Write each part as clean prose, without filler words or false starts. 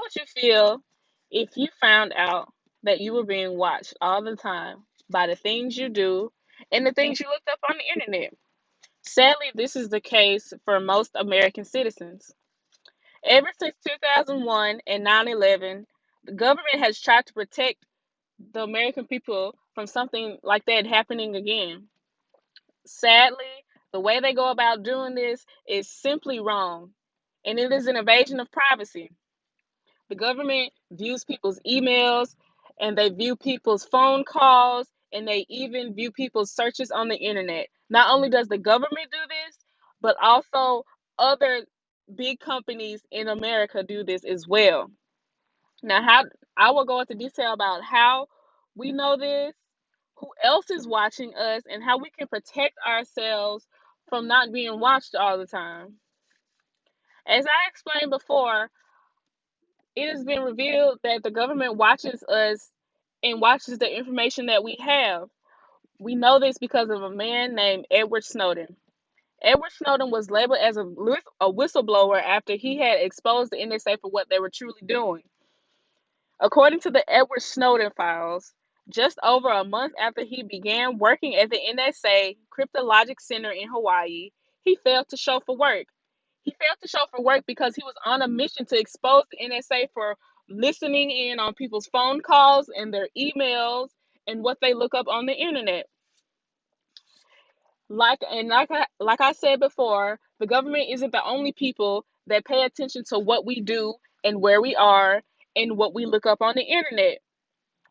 would you feel if you found out that you were being watched all the time by the things you do and the things you looked up on the internet? Sadly, this is the case for most American citizens. Ever since 2001 and 9/11, the government has tried to protect the American people from something like that happening again. Sadly, the way they go about doing this is simply wrong, and it is an invasion of privacy. The government views people's emails, and they view people's phone calls, and they even view people's searches on the internet. Not only does the government do this, but also other big companies in America do this as well. Now, how I will go into detail about how we know this, who else is watching us, and how we can protect ourselves from not being watched all the time. As I explained before, it has been revealed that the government watches us and watches the information that we have. We know this because of a man named Edward Snowden. Edward Snowden was labeled as a whistleblower after he had exposed the NSA for what they were truly doing. According to the Edward Snowden files, just over a month after he began working at the NSA Cryptologic Center in Hawaii, he failed to show for work. He failed to show for work because he was on a mission to expose the NSA for listening in on people's phone calls and their emails and what they look up on the internet. Like I said before, the government isn't the only people that pay attention to what we do and where we are and what we look up on the internet.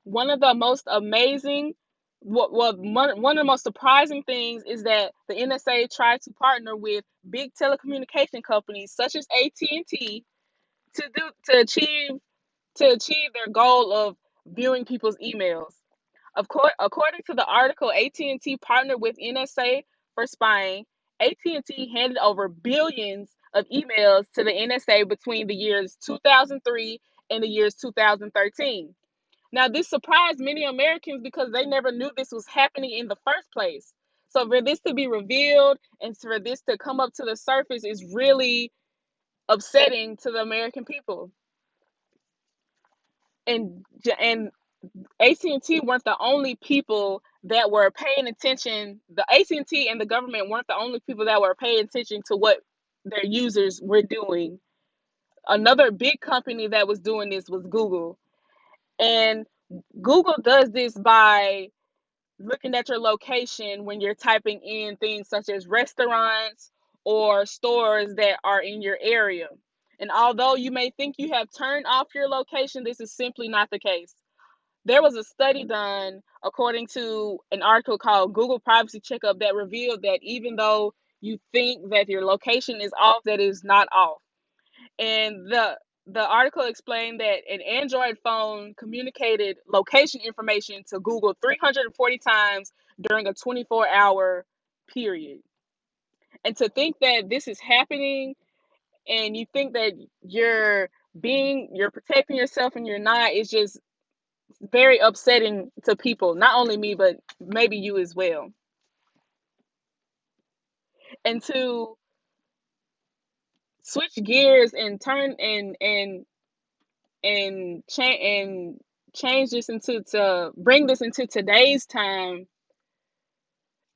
One of the most amazing, one of the most surprising things is that the NSA tried to partner with big telecommunication companies such as AT&T to achieve their goal of viewing people's emails. Of course, according to the article, AT&T partnered with NSA for spying. AT&T handed over billions of emails to the NSA between the years 2003 and the years 2013. Now, this surprised many Americans because they never knew this was happening in the first place. So, for this to be revealed and for this to come up to the surface is really upsetting to the American people. And AT&T weren't the only people that were paying attention. The AT&T and the government weren't the only people that were paying attention to what their users were doing. Another big company that was doing this was Google. And Google does this by looking at your location when you're typing in things such as restaurants or stores that are in your area. And although you may think you have turned off your location, this is simply not the case. There was a study done according to an article called Google Privacy Checkup that revealed that even though you think that your location is off, that is not off. And the article explained that an Android phone communicated location information to Google 340 times during a 24-hour period. And to think that this is happening and you think that you're protecting yourself and you're not is just very upsetting to people, not only me but maybe you as well. And to switch gears and turn and change this into to bring this into today's time,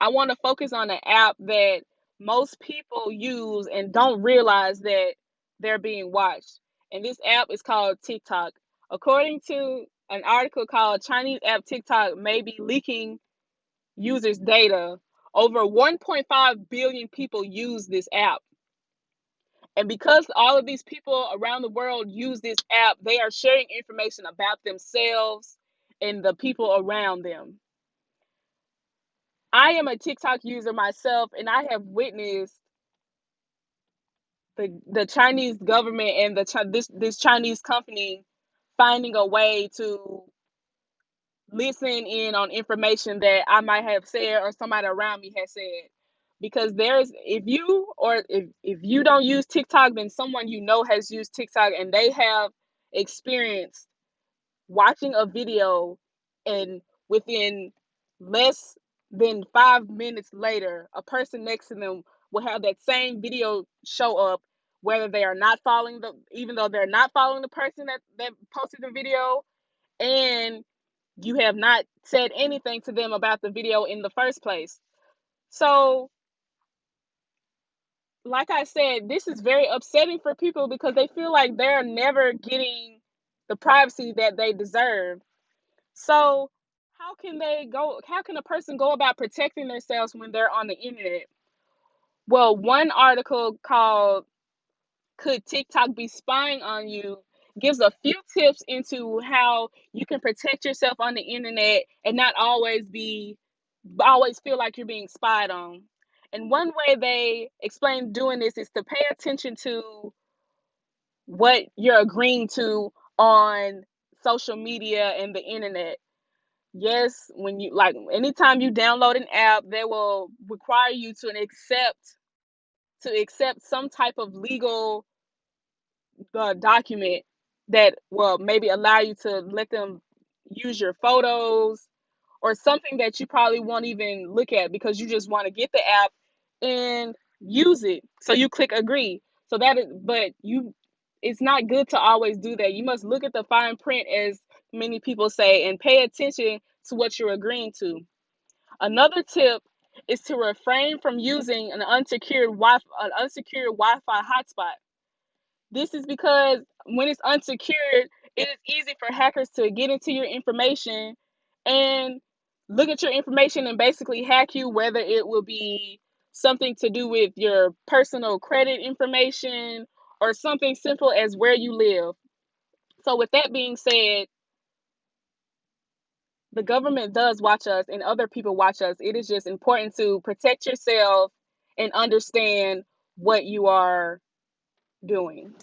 I want to focus on an app that most people use and don't realize that they're being watched. And this app is called TikTok. According to an article called Chinese app TikTok may be leaking users' data, over 1.5 billion people use this app. And because all of these people around the world use this app, they are sharing information about themselves and the people around them. I am a TikTok user myself, and I have witnessed the Chinese government and this Chinese company finding a way to listen in on information that I might have said or somebody around me has said. Because there's if you don't use TikTok, then someone you know has used TikTok and they have experienced watching a video, and within less than 5 minutes later, a person next to them will have that same video show up whether they are not following even though they're not following the person that posted the video, and you have not said anything to them about the video in the first place. So, like I said, this is very upsetting for people because they feel like they're never getting the privacy that they deserve. So, how can a person go about protecting themselves when they're on the internet? Well, one article called "Could TikTok Be Spying on You?" gives a few tips into how you can protect yourself on the internet and not always feel like you're being spied on. And one way they explain doing this is to pay attention to what you're agreeing to on social media and the internet. Yes, when you anytime you download an app, they will require you to accept some type of legal document that will maybe allow you to let them use your photos or something that you probably won't even look at because you just want to get the app and use it. So you click agree. So that is, but it's not good to always do that. You must look at the fine print, as many people say, and pay attention to what you're agreeing to. Another tip is to refrain from using an unsecured Wi-Fi hotspot. This is because when it's unsecured, it is easy for hackers to get into your information and look at your information and basically hack you, whether it will be something to do with your personal credit information or something simple as where you live. So, with that being said, the government does watch us and other people watch us. It is just important to protect yourself and understand what you are doing.